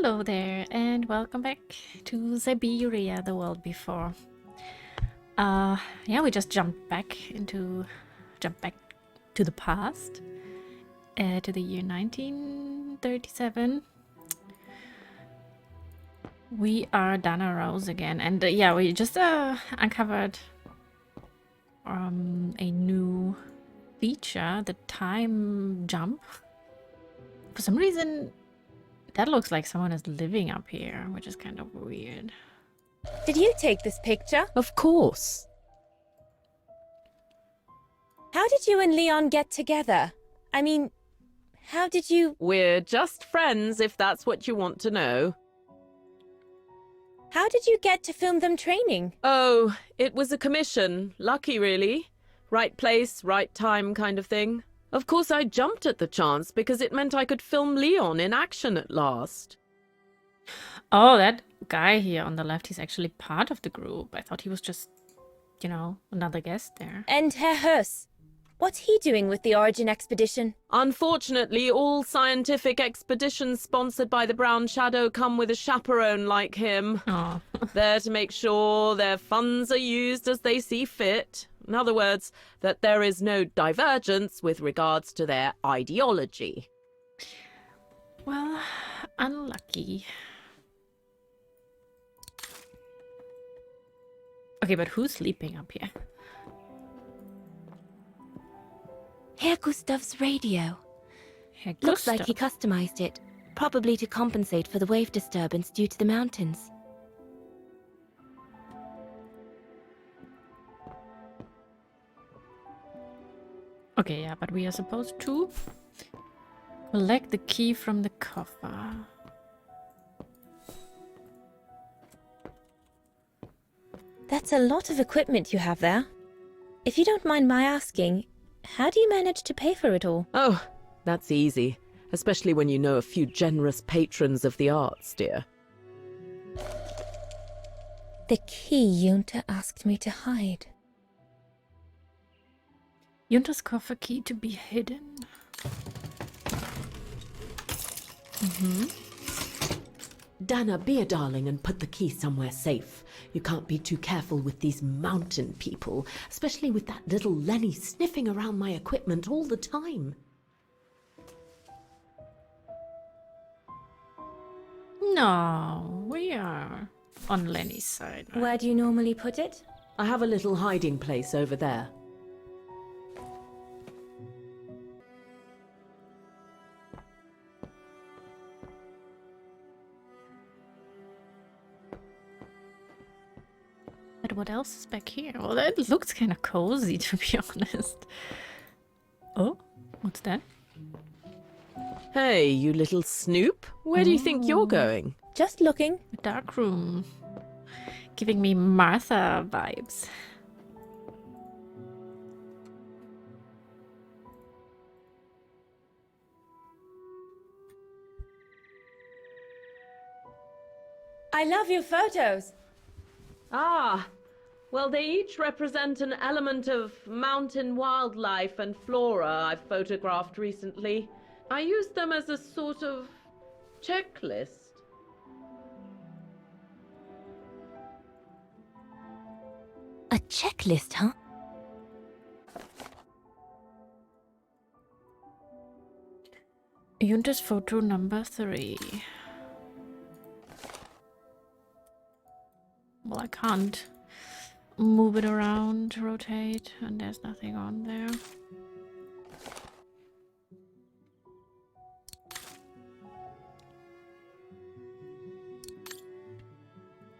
Hello there, and welcome back to Syberia, the world before. Yeah, we just jumped back to the past, to the year 1937. We are Dana Roze again, and yeah, we just uncovered a new feature, the time jump. For some reason, that looks like someone is living up here, which is kind of weird. Did you take this picture? Of course. How did you and Leon get together? I mean, how did you... We're just friends, if that's what you want to know. How did you get to film them training? Oh, it was a commission. Lucky, really. Right place, right time kind of thing. Of course, I jumped at the chance because it meant I could film Leon in action at last. Oh, that guy here on the left, he's actually part of the group. I thought he was just, you know, another guest there. And Herr Hus, what's he doing with the Origin expedition? Unfortunately, all scientific expeditions sponsored by the Brown Shadow come with a chaperone like him. Oh. There to make sure their funds are used as they see fit. In other words, that there is no divergence with regards to their ideology. Well, unlucky. Okay, but who's sleeping up here? Herr Gustav's radio. Herr Looks like Gustav. he customized it, probably to compensate for the wave disturbance due to the mountains. Okay, yeah, but we are supposed to collect the key from the coffer. That's a lot of equipment you have there. If you don't mind my asking, how do you manage to pay for it all? Oh, that's easy. Especially when you know a few generous patrons of the arts, dear. The key Junta asked me to hide. Junta's coffer key to be hidden. Dana, be a darling and put the key somewhere safe. You can't be too careful with these mountain people, especially with that little Lenny sniffing around my equipment all the time. No, we are on Lenny's side. Right? Where do you normally put it? I have a little hiding place over there. But what else is back here? Well, that looks kind of cozy, to be honest. Oh, what's that? Hey, you little snoop. Where do you think you're going? Just looking. A dark room. Giving me Martha vibes. I love your photos. Ah, well, they each represent an element of mountain wildlife and flora I've photographed recently. I used them as a sort of checklist. A checklist, huh? Junta's photo number 3. Well, I can't move it around, rotate, and there's nothing on there.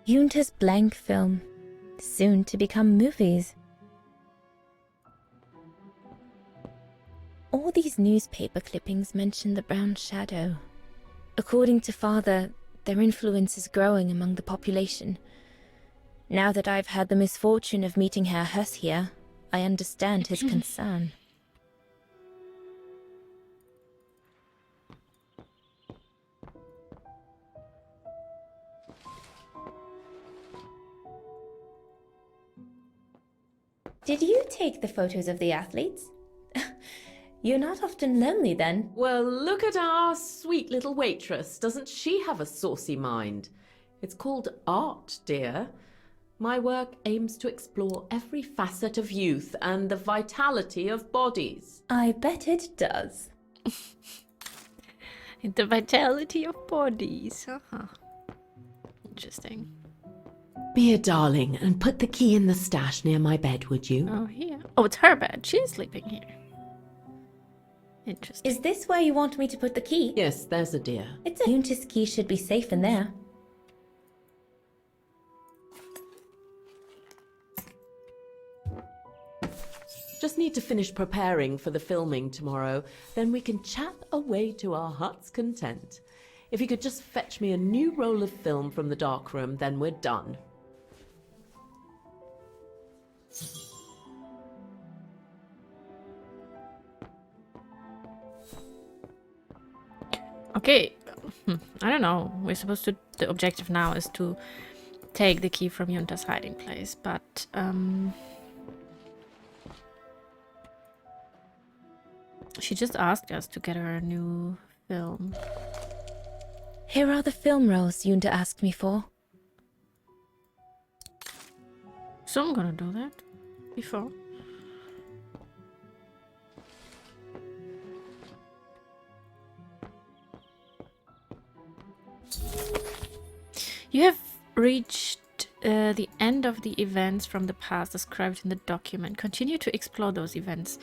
Junta's blank film, soon to become movies. All these newspaper clippings mention the Brown Shadow. According to Father, their influence is growing among the population. Now that I've had the misfortune of meeting Herr Hus here, I understand his concern. Did you take the photos of the athletes? You're not often lonely then. Well, look at our sweet little waitress. Doesn't she have a saucy mind? It's called art, dear. My work aims to explore every facet of youth and the vitality of bodies. I bet it does. The vitality of bodies. Interesting. Be a darling and put the key in the stash near my bed, would you? Oh, here. Oh, it's her bed. She's sleeping here. Interesting. Is this where you want me to put the key? Yes, there's a dear. It's a Junta's key should be safe in there. Just need to finish preparing for the filming tomorrow. Then we can chat away to our heart's content. If you could just fetch me a new roll of film from the darkroom, then we're done. Okay. I don't know. We're supposed to... The objective now is to take the key from Junta's hiding place, but... She just asked us to get her a new film. Here are the film rolls Junta asked me for. So I'm gonna do that before. You have reached the end of the events from the past described in the document. Continue to explore those events,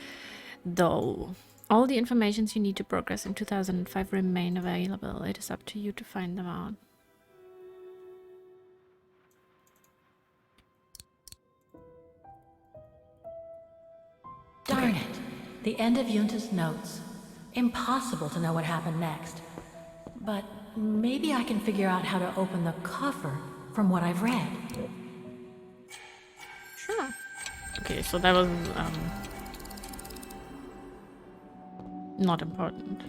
though. All the information you need to progress in 2005 remain available. It is up to you to find them out. Darn it. The end of Junta's notes. Impossible to know what happened next. But maybe I can figure out how to open the cover from what I've read. Sure. Okay, so that was not important.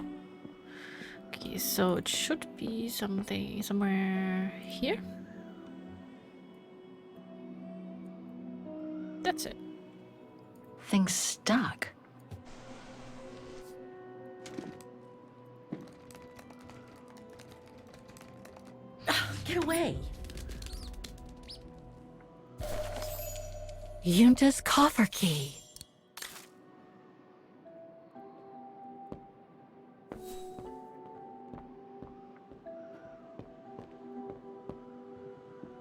Okay, so it should be something somewhere here. That's it. Things stuck. Get away! Junta's coffer key.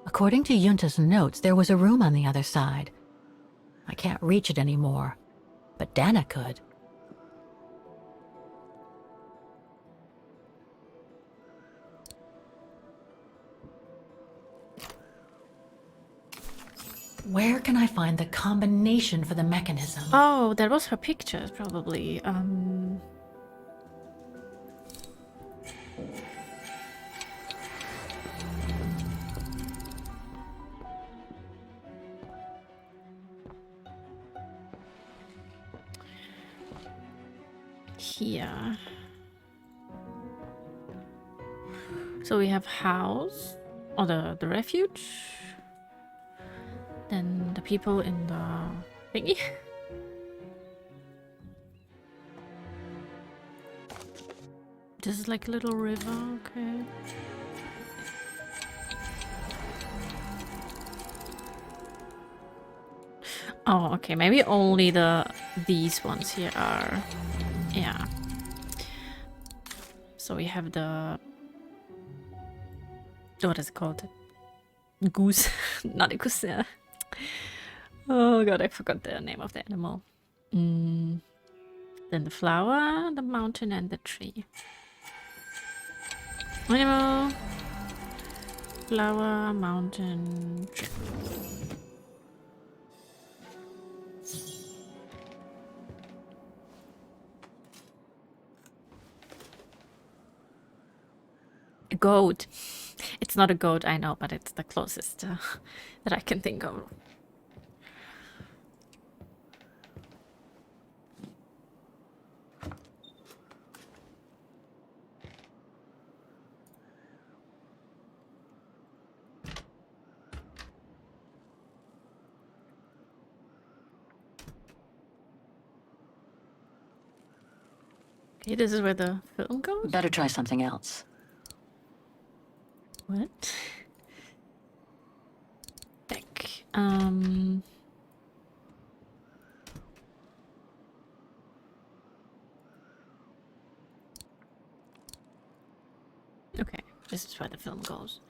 According to Junta's notes, there was a room on the other side. I can't reach it anymore, but Dana could. Where can I find the combination for the mechanism? Oh, that was her picture, probably. Here. So we have house, or the refuge. Then the people in the thingy. This is like a little river, okay. Oh, okay, maybe only these ones here are, yeah. So we have the, what is it called? Goose, not a goose. Oh god, I forgot the name of the animal. Then the flower, the mountain, and the tree. Animal, flower, mountain, tree. A goat. It's not a goat, I know, but it's the closest that I can think of. Okay, this is where the film goes? Better try something else. What? Back. Okay, this is where the film goes.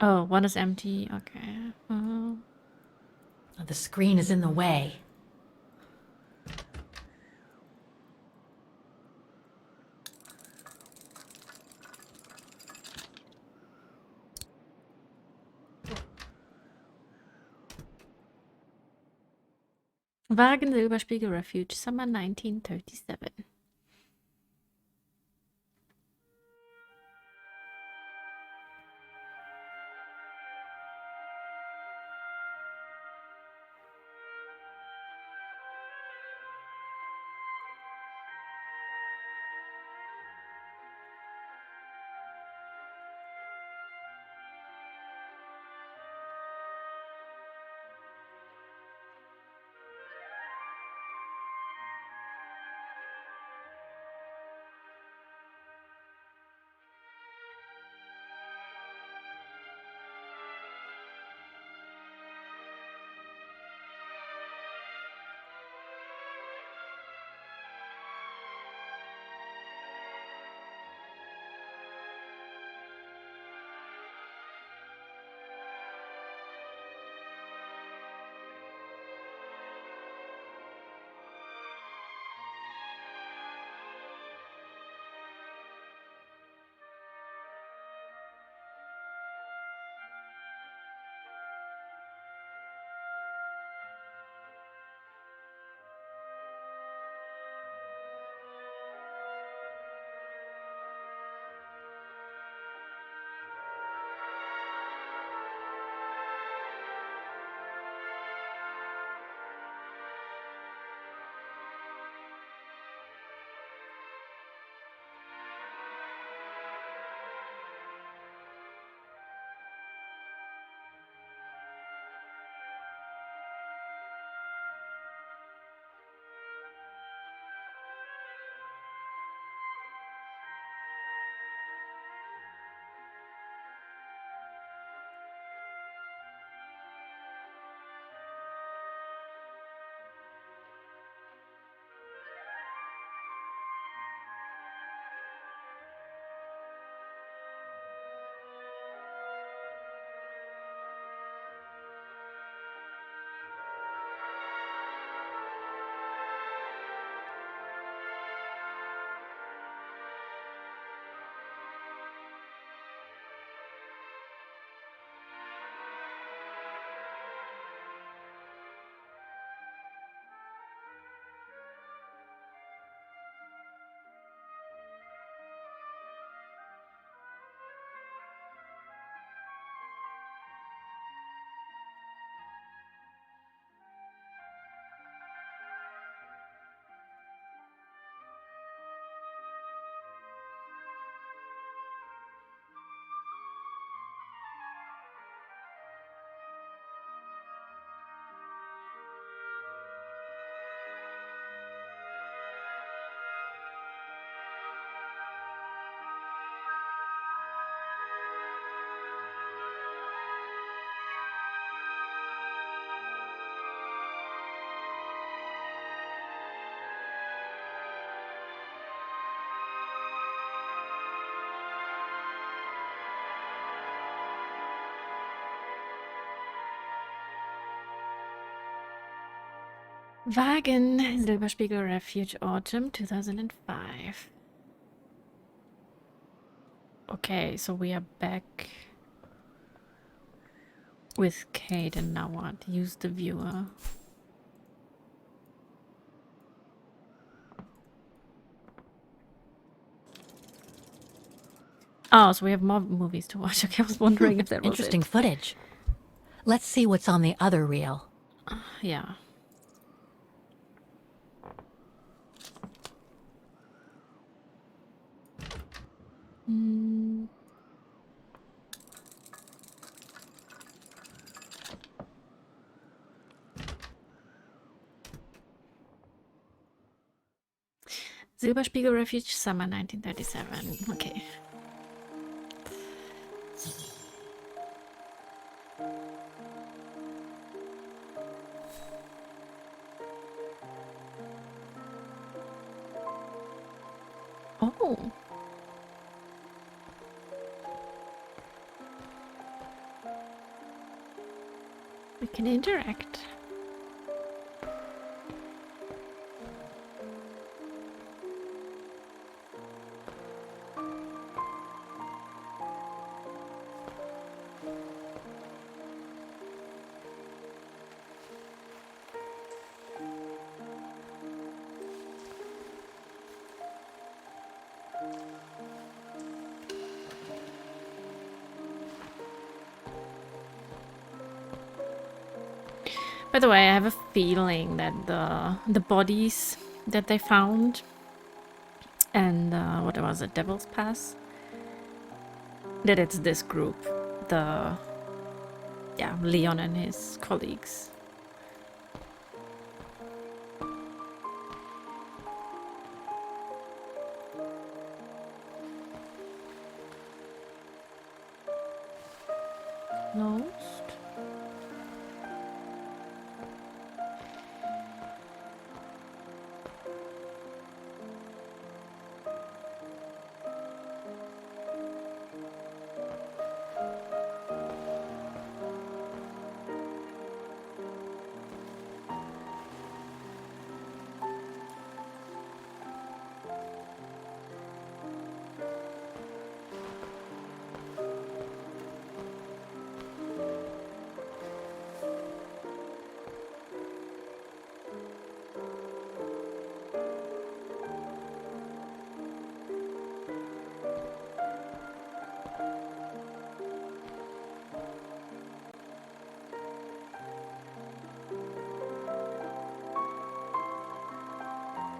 Oh, one is empty. Okay. The screen is in the way. Vaghen Silberspiegel Refuge, Summer 1937. Vaghen Silberspiegel Refuge, Autumn 2005. Okay, so we are back with Kate, and now what? Use the viewer. Oh, so we have more movies to watch. Okay, I was wondering if that was Interesting it. footage. Let's see what's on the other reel. Yeah. Mm. Silberspiegel Refuge, Summer 1937. Okay. Oh. We can interact. By the way, I have a feeling that the bodies that they found and what was it, Devil's Pass, that it's this group, Leon and his colleagues. Lost.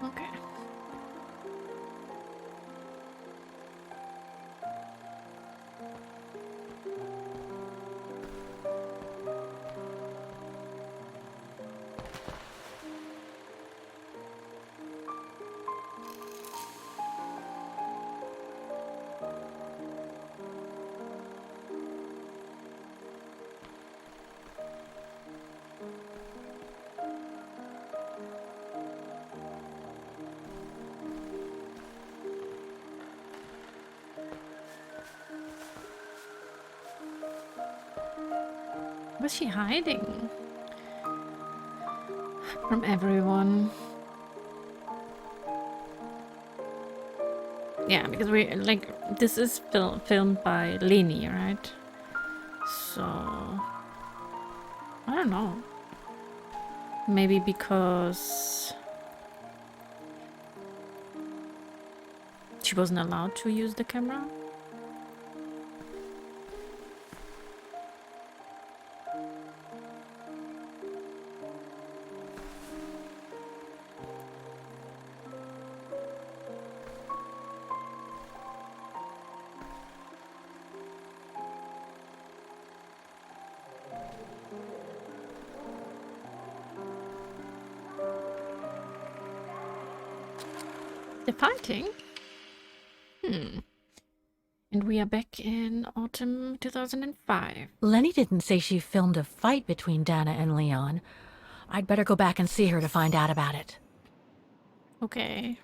Okay. Was she hiding from everyone? Yeah, because we like this is filmed by Leni, right? So I don't know. Maybe because she wasn't allowed to use the camera. They're fighting? And we are back in autumn 2005. Lenny didn't say she filmed a fight between Dana and Leon. I'd better go back and see her to find out about it. Okay.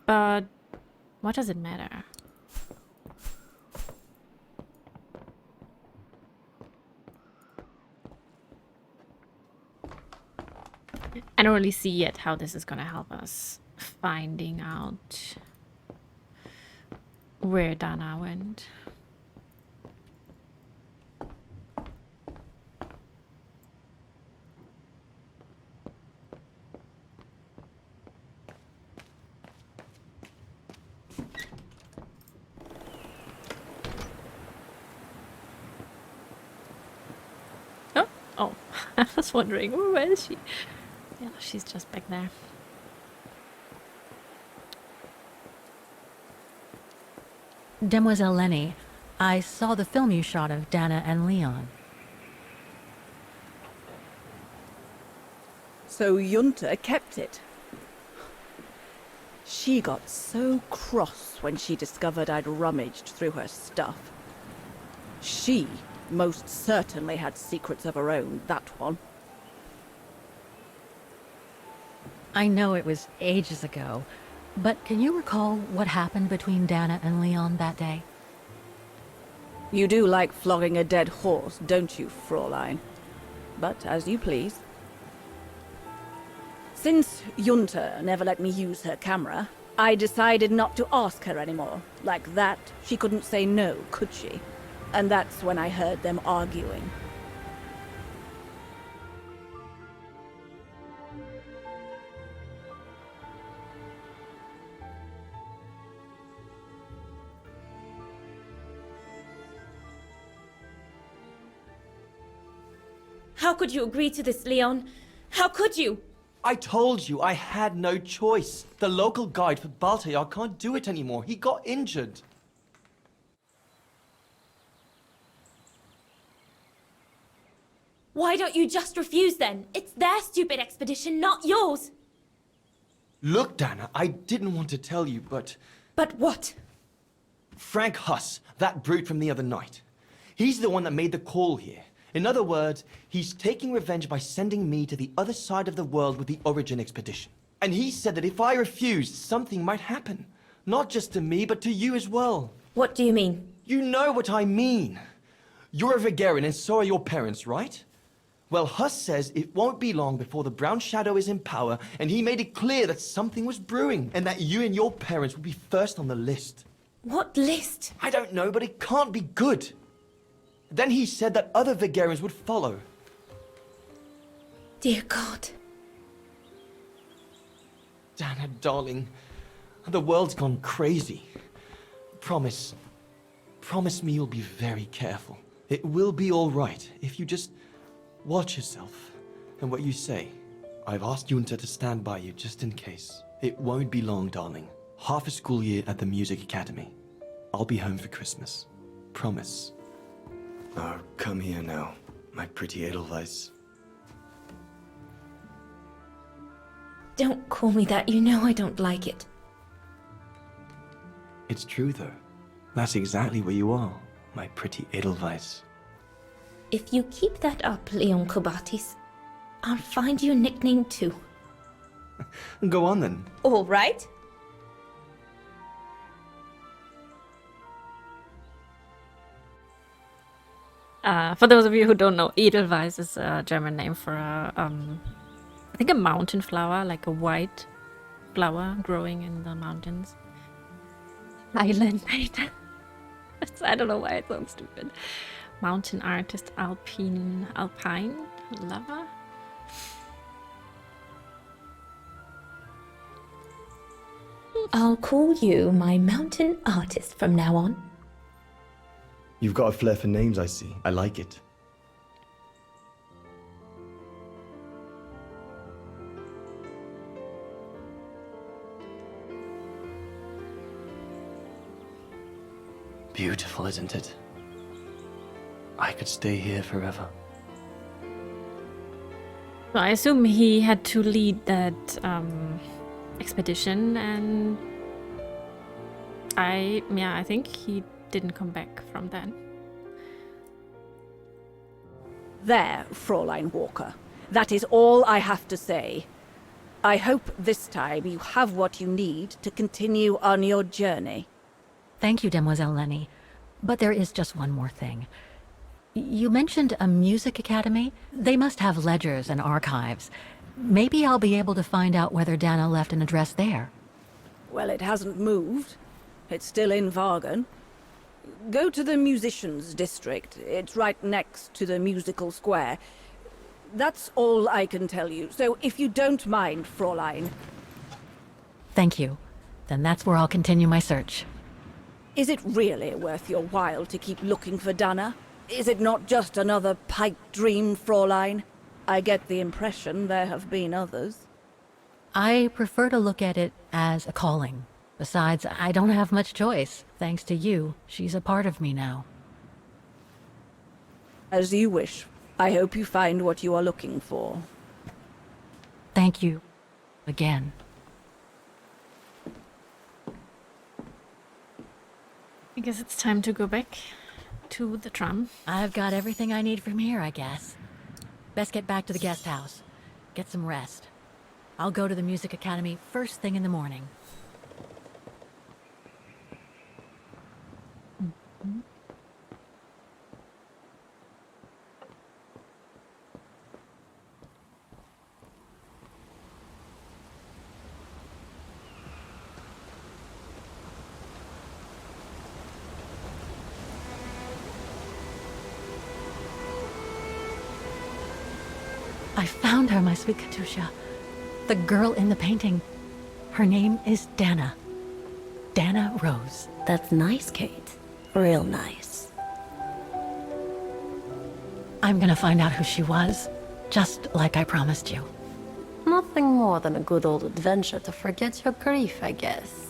But what does it matter? I don't really see yet how this is gonna help us finding out where Dana went. Oh, I was wondering, where is she? Yeah, she's just back there. Demoiselle Lenny, I saw the film you shot of Dana and Leon. So Junta kept it. She got so cross when she discovered I'd rummaged through her stuff. She most certainly had secrets of her own, that one. I know it was ages ago, but can you recall what happened between Dana and Leon that day? You do like flogging a dead horse, don't you, Fräulein? But as you please. Since Junta never let me use her camera, I decided not to ask her anymore. Like that, she couldn't say no, could she? And that's when I heard them arguing. How could you agree to this, Leon? How could you? I told you I had no choice. The local guide for Baltayar can't do it anymore. He got injured. Why don't you just refuse then? It's their stupid expedition, not yours. Look, Dana, I didn't want to tell you, but... But what? Frank Huss, that brute from the other night. He's the one that made the call here. In other words, he's taking revenge by sending me to the other side of the world with the Origin expedition. And he said that if I refused, something might happen. Not just to me, but to you as well. What do you mean? You know what I mean. You're a Vaghen and so are your parents, right? Well, Huss says it won't be long before the Brown Shadow is in power, and he made it clear that something was brewing, and that you and your parents would be first on the list. What list? I don't know, but it can't be good. Then he said that other Vagherians would follow. Dear God. Dana, darling, the world's gone crazy. Promise me you'll be very careful. It will be all right if you just watch yourself and what you say. I've asked Junta to stand by you just in case. It won't be long, darling. Half a school year at the music academy. I'll be home for Christmas. Promise. Oh, come here now, my pretty Edelweiss. Don't call me that. You know I don't like it. It's true, though. That's exactly what you are, my pretty Edelweiss. If you keep that up, Leon Kobatis, I'll find you a nickname too. Go on, then. All right. For those of you who don't know, Edelweiss is a German name for a, I think a mountain flower, like a white flower growing in the mountains. Island. I don't know why it sounds stupid. Mountain artist, alpine lover. I'll call you my mountain artist from now on. You've got a flair for names, I see. I like it. Beautiful, isn't it? I could stay here forever. So I assume he had to lead that expedition, and I think he didn't come back from that. There, Fräulein Walker. That is all I have to say. I hope this time you have what you need to continue on your journey. Thank you, Demoiselle Lenny. But there is just one more thing. You mentioned a music academy? They must have ledgers and archives. Maybe I'll be able to find out whether Dana left an address there. Well, it hasn't moved. It's still in Vaghen. Go to the musicians' district. It's right next to the musical square. That's all I can tell you. So if you don't mind, Fräulein. Thank you. Then that's where I'll continue my search. Is it really worth your while to keep looking for Dana? Is it not just another pipe dream, Fräulein? I get the impression there have been others. I prefer to look at it as a calling. Besides, I don't have much choice. Thanks to you, she's a part of me now. As you wish. I hope you find what you are looking for. Thank you. Again. I guess it's time to go back to the tram. I've got everything I need from here, I guess. Best get back to the guest house. Get some rest. I'll go to the music academy first thing in the morning. I found her, my sweet Katusha. The girl in the painting. Her name is Dana. Dana Roze. That's nice, Kate. Real nice. I'm gonna find out who she was, just like I promised you. Nothing more than a good old adventure to forget your grief, I guess.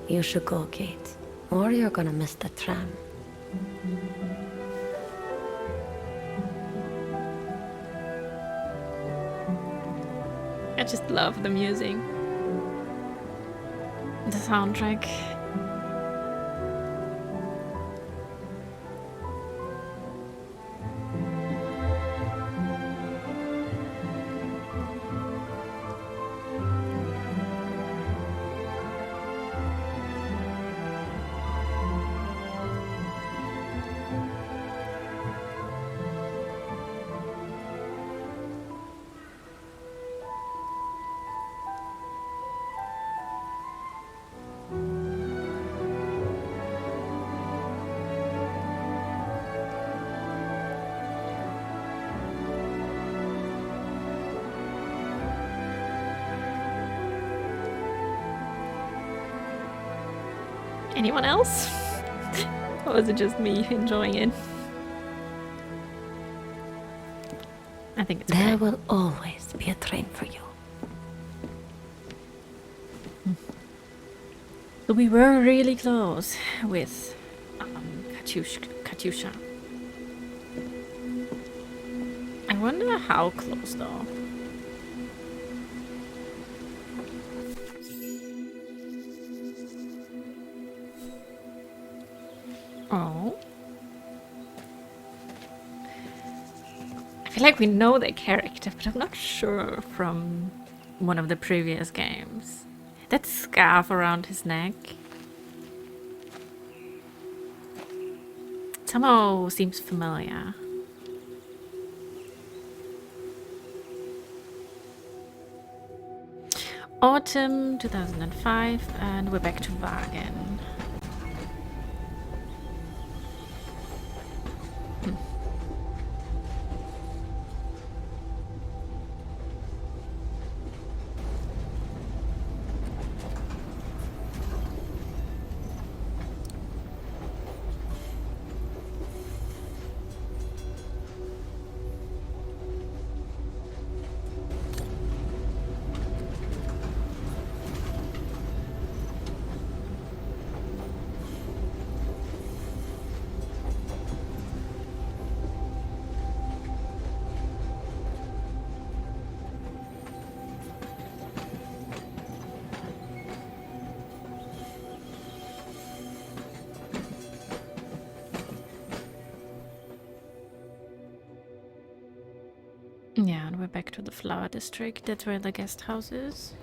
You should go, Kate, or you're gonna miss the tram. I just love the music. The soundtrack. Anyone else? Or was it just me enjoying it? I think it's There great. will always be a train for you. So we were really close with Katyusha. I wonder how close though. Oh. I feel like we know the character, but I'm not sure from one of the previous games. That scarf around his neck somehow seems familiar. Autumn 2005, and we're back to Vaghen. Yeah, and we're back to the flower district. That's where the guest house is.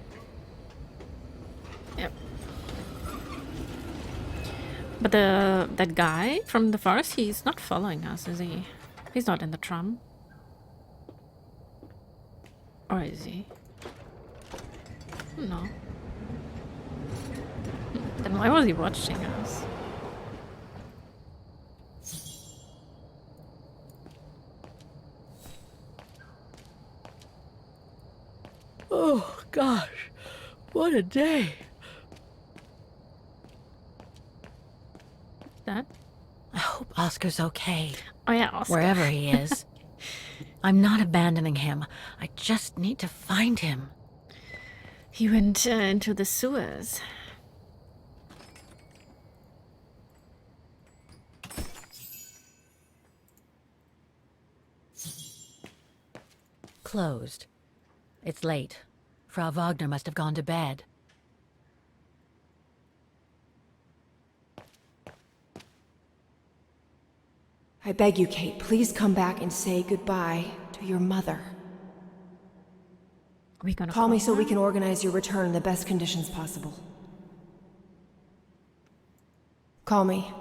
Yep. But that guy from the forest, he's not following us, is he? He's not in the tram. Or is he? No. Then why was he watching us? Oh, gosh. What a day. That? I hope Oscar's okay, Oh yeah, Oscar. wherever he is. I'm not abandoning him. I just need to find him. He went into the sewers. Closed. It's late. Frau Wagner must have gone to bed. I beg you, Kate, please come back and say goodbye to your mother. Are we gonna Call me so her? we can organize your return in the best conditions possible. Call me,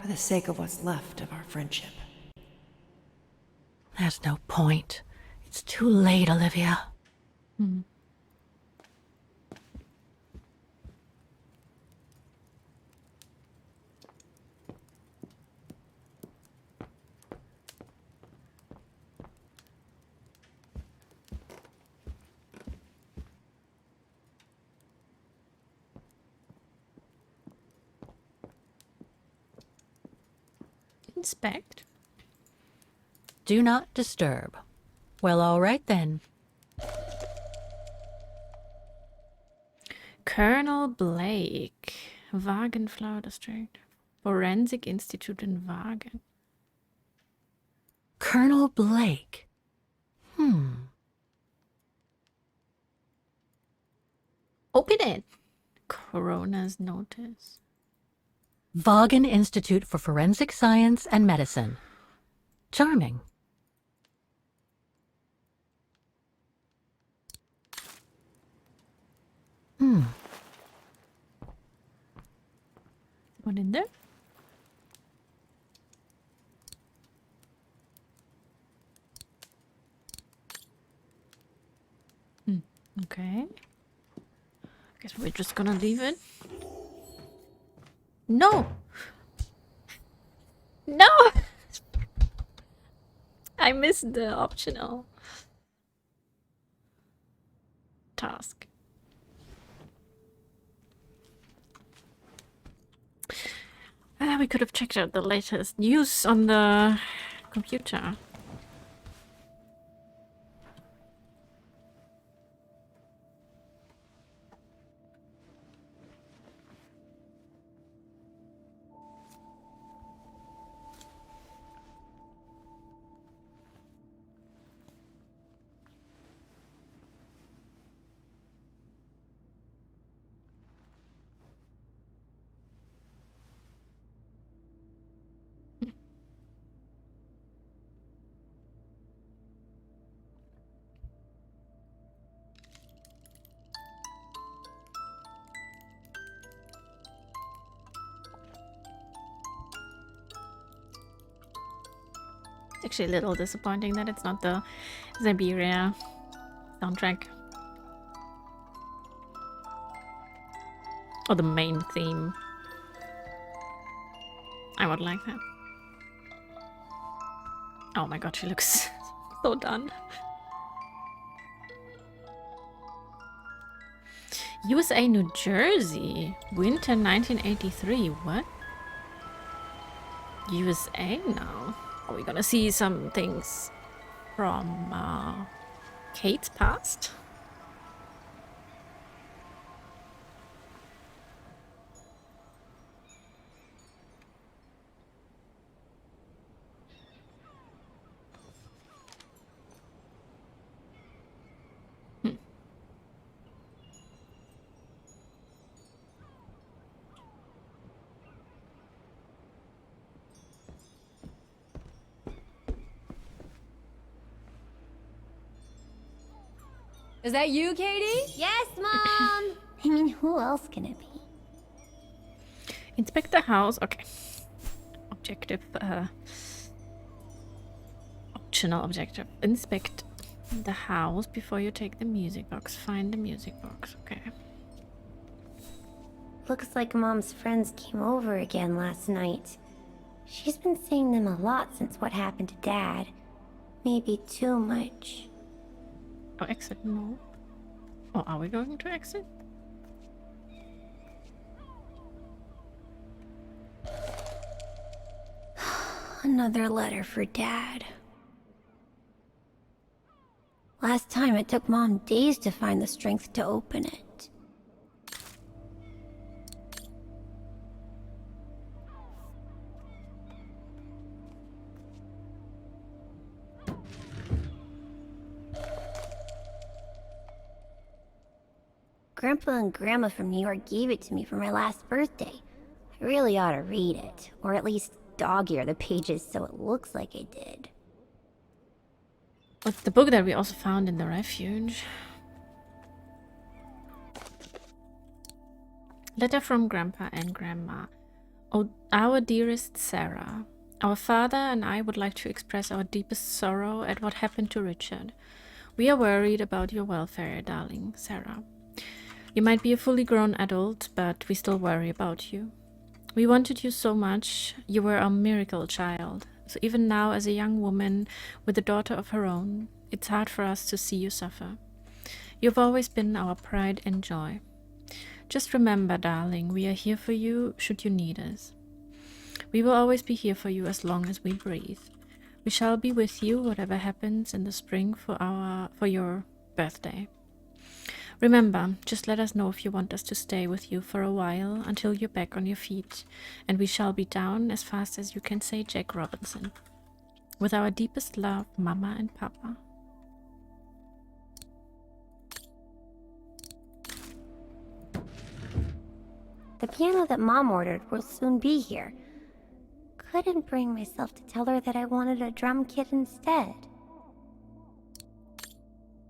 for the sake of what's left of our friendship. There's no point. It's too late, Olivia. Hmm. Inspect. Do not disturb. Well, all right then. Colonel Blake, Vaghen Flower District, Forensic Institute in Vaghen. Colonel Blake. Open it. Coroner's notice. Vaghen Institute for Forensic Science and Medicine. Charming. What in there? Okay. Guess we're just gonna leave it. No! No! I missed the optional task. We could have checked out the latest news on the computer. It's actually a little disappointing that it's not the Syberia soundtrack. Or the main theme. I would like that. Oh my god, she looks so done. USA, New Jersey. Winter 1983. What? USA now? Are we gonna see some things from Kate's past? Is that you, Katie? Yes, Mom! I mean, who else can it be? Inspect the house. Okay. Objective. Optional objective. Inspect the house before you take the music box. Find the music box. Okay. Looks like Mom's friends came over again last night. She's been seeing them a lot since what happened to Dad. Maybe too much. Oh, exit. No. Oh, are we going to exit? Another letter for Dad. Last time it took Mom days to find the strength to open it. Grandpa and Grandma from New York gave it to me for my last birthday. I really ought to read it, or at least dog-ear the pages so it looks like I did. It's the book that we also found in the refuge. Letter from Grandpa and Grandma. Oh, our dearest Sarah, our father and I would like to express our deepest sorrow at what happened to Richard. We are worried about your welfare, darling Sarah. You might be a fully grown adult, but we still worry about you. We wanted you so much. You were our miracle child. So even now, as a young woman with a daughter of her own, it's hard for us to see you suffer. You've always been our pride and joy. Just remember, darling, we are here for you should you need us. We will always be here for you as long as we breathe. We shall be with you whatever happens in the spring for your birthday. Remember, just let us know if you want us to stay with you for a while until you're back on your feet, and we shall be down as fast as you can say Jack Robinson. With our deepest love, Mama and Papa. The piano that Mom ordered will soon be here. Couldn't bring myself to tell her that I wanted a drum kit instead.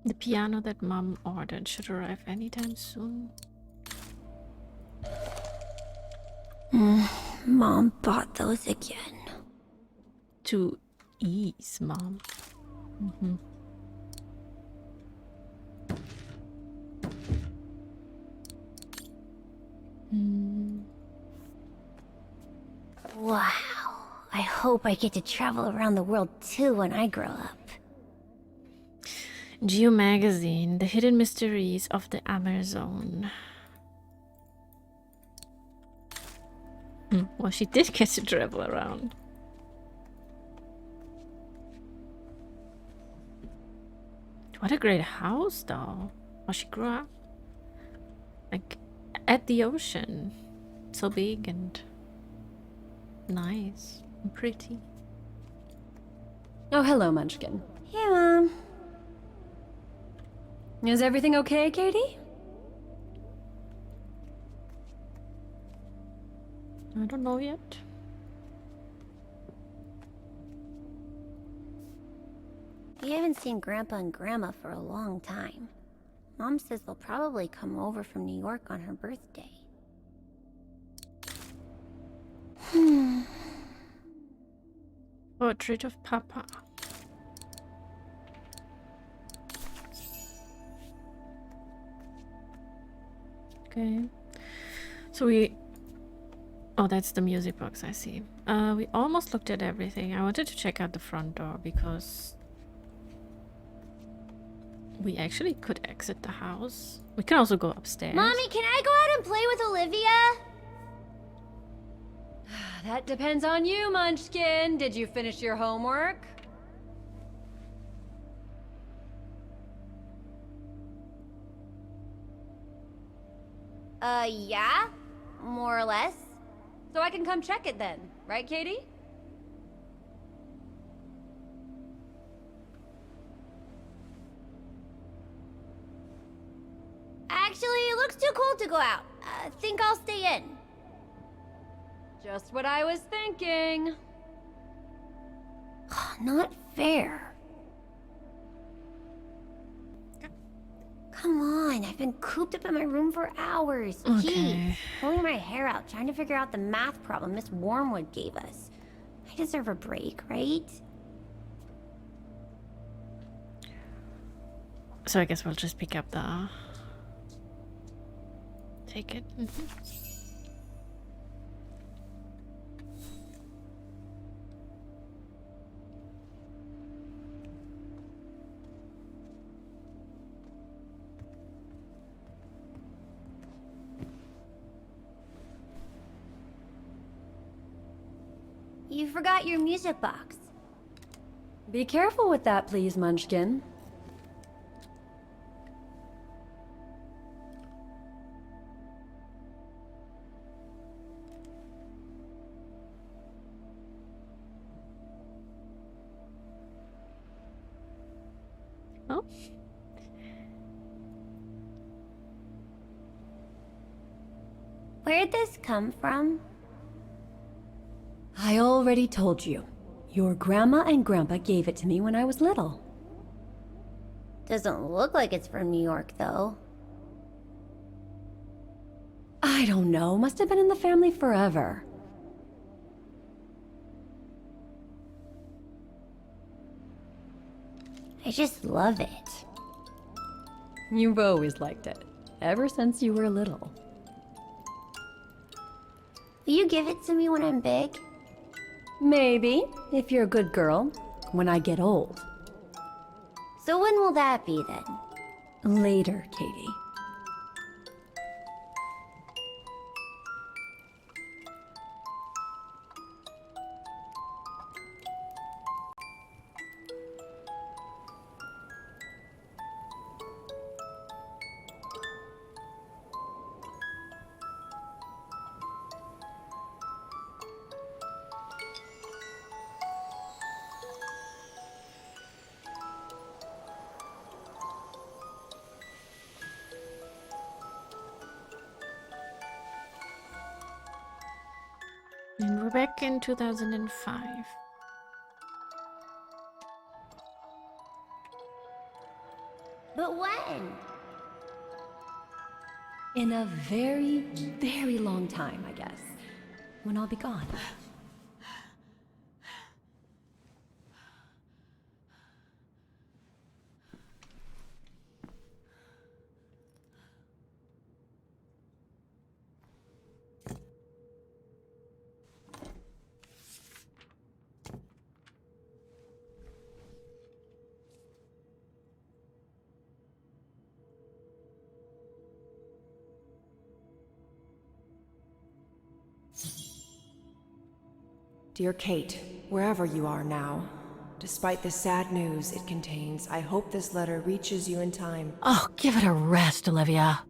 The piano that Mom ordered should arrive anytime soon. Mom bought those again. To ease Mom. Wow. I hope I get to travel around the world too when I grow up. Geo Magazine, The Hidden Mysteries of the Amazon. Well, she did get to travel around. What a great house, though. Well, she grew up like at the ocean. So big and nice and pretty. Oh, hello, Munchkin. Hey, Mom. Is everything okay, Katie? I don't know yet. We haven't seen Grandpa and Grandma for a long time. Mom says they'll probably come over from New York on her birthday. Portrait of Papa. Okay. So we... Oh, that's the music box, I see. We almost looked at everything. I wanted to check out the front door because we actually could exit the house. We can also go upstairs. Mommy, can I go out and play with Olivia? That depends on you, Munchkin. Did you finish your homework? Yeah? More or less. So I can come check it then, right, Katie? Actually, it looks too cold to go out. Think I'll stay in. Just what I was thinking. Not fair. Come on, I've been cooped up in my room for hours. Okay. Jeez, pulling my hair out, trying to figure out the math problem Miss Wormwood gave us. I deserve a break, right? So I guess we'll just pick up the ticket. You forgot your music box. Be careful with that, please, Munchkin. Oh. Where'd this come from? I already told you. Your grandma and grandpa gave it to me when I was little. Doesn't look like it's from New York, though. I don't know. Must have been in the family forever. I just love it. You've always liked it. Ever since you were little. Will you give it to me when I'm big? Maybe, if you're a good girl. When I get old. So when will that be, then? Later, Katie. And we're back in 2005. But when? In a very, very long time, I guess. When I'll be gone. Dear Kate, wherever you are now, despite the sad news it contains, I hope this letter reaches you in time. Oh, give it a rest, Olivia.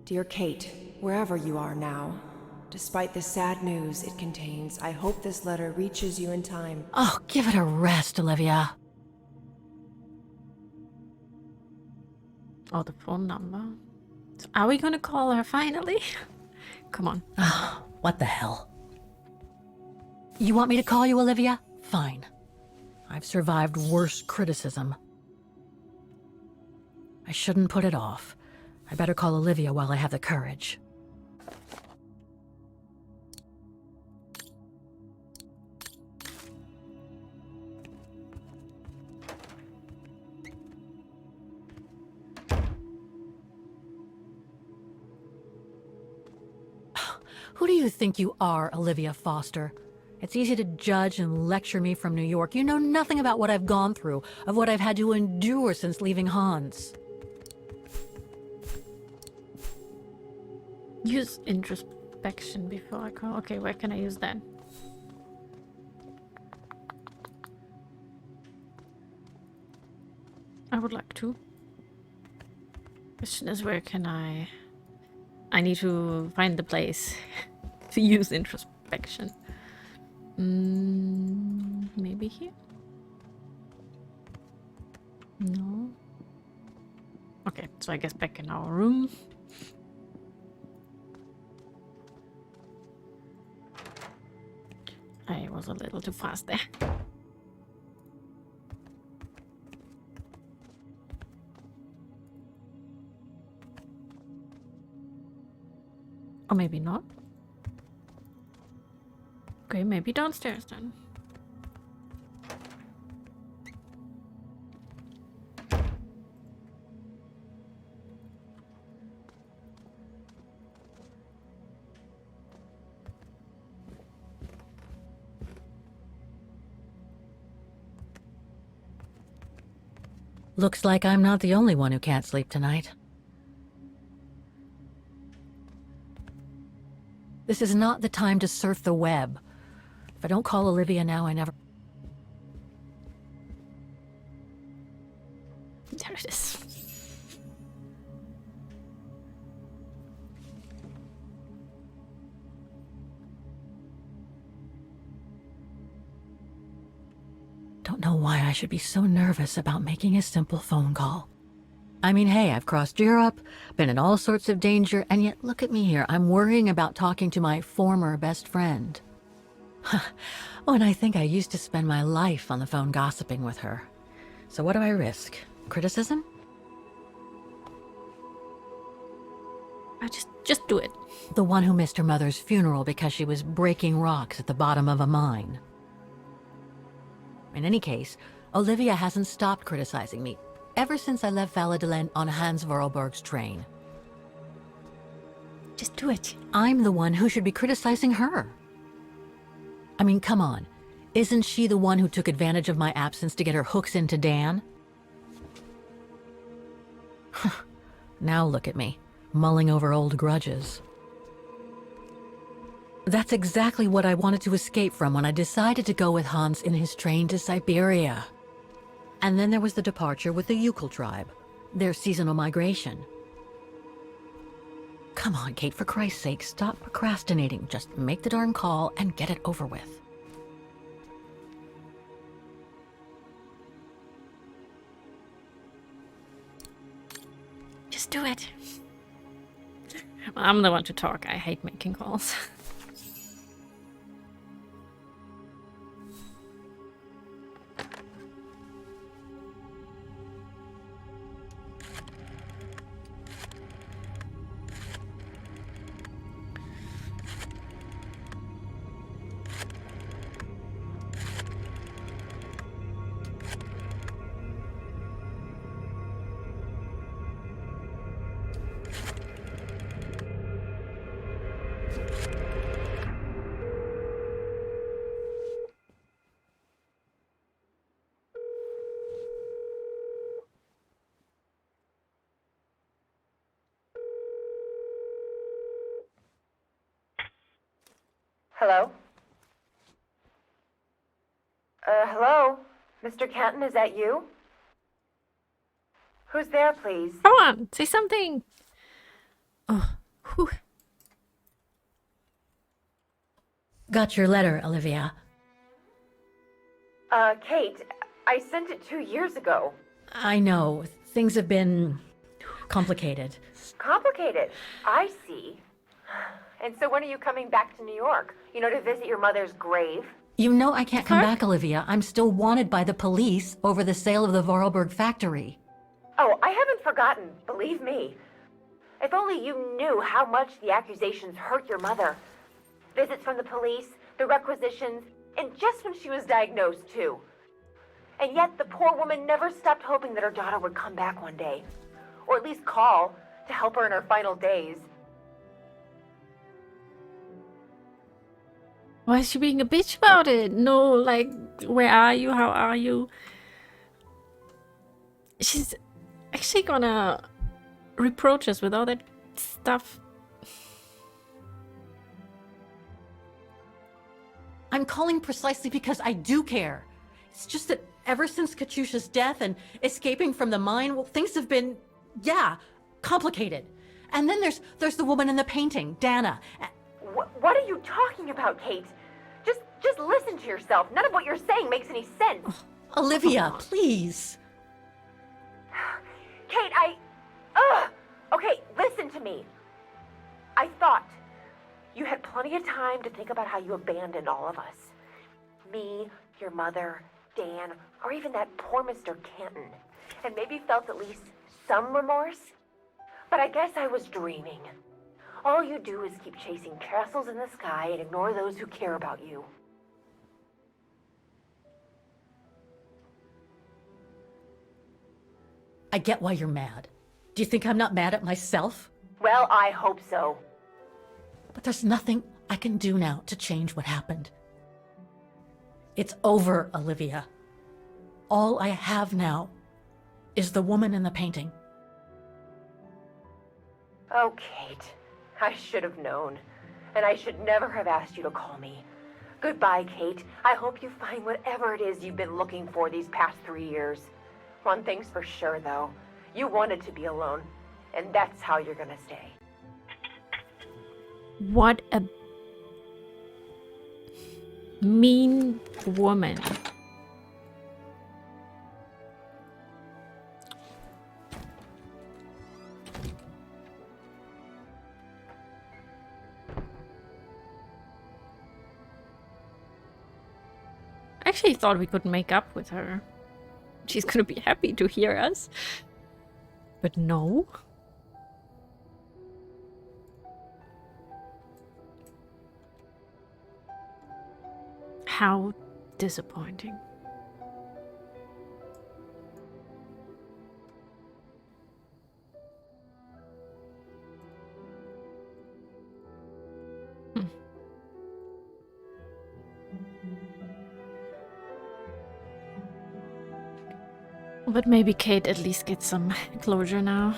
Dear Kate, wherever you are now, despite the sad news it contains, I hope this letter reaches you in time. Oh, give it a rest, Olivia. Oh, the phone number. So are we gonna call her finally? Come on. Oh, what the hell? You want me to call you, Olivia? Fine. I've survived worse criticism. I shouldn't put it off. I better call Olivia while I have the courage. Who do you think you are, Olivia Foster? It's easy to judge and lecture me from New York. You know nothing about what I've gone through, of what I've had to endure since leaving Hans. Use introspection before I call. Okay, where can I use that? I would like to. Question is, where can I need to find the place to use introspection. Maybe here? No. Okay, so I guess back in our room. I was a little too fast there. Or maybe not. Okay, maybe downstairs then. Looks like I'm not the only one who can't sleep tonight. This is not the time to surf the web. If I don't call Olivia now, I never... There it is. Don't know why I should be so nervous about making a simple phone call. I mean, hey, I've crossed Europe, been in all sorts of danger, and yet look at me here. I'm worrying about talking to my former best friend. Oh, and I think I used to spend my life on the phone gossiping with her. So what do I risk? Criticism? Just do it. The one who missed her mother's funeral because she was breaking rocks at the bottom of a mine. In any case, Olivia hasn't stopped criticizing me ever since I left Valladolid on Hans Vorarlberg's train. Just do it. I'm the one who should be criticizing her. I mean, come on. Isn't she the one who took advantage of my absence to get her hooks into Dan? Now look at me, mulling over old grudges. That's exactly what I wanted to escape from when I decided to go with Hans in his train to Syberia. And then there was the departure with the Yukon tribe, their seasonal migration. Come on, Kate, for Christ's sake, stop procrastinating. Just make the darn call and get it over with. Just do it. I'm the one to talk. I hate making calls. Hello? Hello? Mr. Canton, is that you? Who's there, please? Come on, say something. Oh, whew. Got your letter, Olivia. Kate, I sent it 2 years ago. I know, things have been complicated. Complicated. I see. And so when are you coming back to New York? You know, to visit your mother's grave? You know I can't come back, Olivia. I'm still wanted by the police over the sale of the Vorarlberg factory. Oh, I haven't forgotten, believe me. If only you knew how much the accusations hurt your mother. Visits from the police, the requisitions, and just when she was diagnosed, too. And yet the poor woman never stopped hoping that her daughter would come back one day. Or at least call to help her in her final days. Why is she being a bitch about it? No, like, where are you? How are you? She's actually gonna reproach us with all that stuff. I'm calling precisely because I do care. It's just that ever since Katyusha's death and escaping from the mine, well, things have been, yeah, complicated. And then there's the woman in the painting, Dana. What are you talking about, Kate? Just listen to yourself. None of what you're saying makes any sense. Olivia, please. Kate, Okay, listen to me. I thought you had plenty of time to think about how you abandoned all of us. Me, your mother, Dan, or even that poor Mr. Canton. And maybe felt at least some remorse. But I guess I was dreaming. All you do is keep chasing castles in the sky and ignore those who care about you. I get why you're mad. Do you think I'm not mad at myself? Well, I hope so. But there's nothing I can do now to change what happened. It's over, Olivia. All I have now is the woman in the painting. Oh, Kate. I should have known. And I should never have asked you to call me. Goodbye, Kate. I hope you find whatever it is you've been looking for these past 3 years. One thing's for sure, though. You wanted to be alone. And that's how you're gonna stay. What a mean woman. actually thought we could make up with her. She's gonna be happy to hear us. But no. How disappointing. But maybe Kate at least gets some closure now.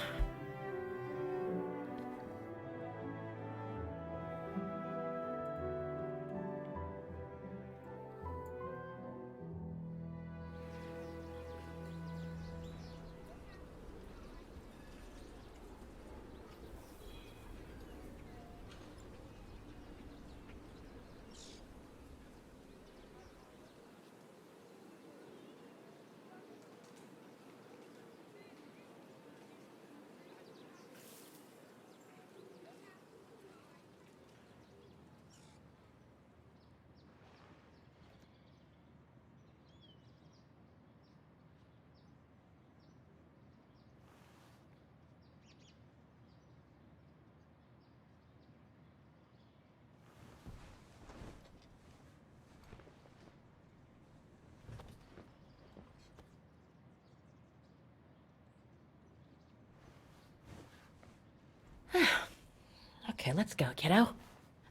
Okay, let's go, kiddo.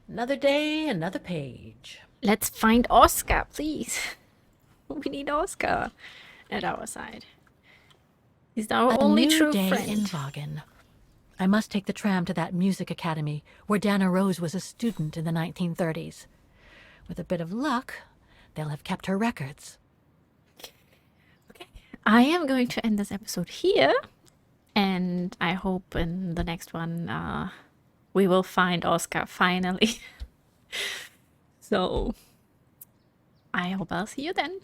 Another day, another page. Let's find Oscar, please. We need Oscar at our side. He's our only true day friend. in Vaghen. I must take the tram to that music academy where Dana Roze was a student in the 1930s. With a bit of luck, they'll have kept her records. Okay. I am going to end this episode here. And I hope in the next one we will find Oscar finally. So I hope I'll see you then.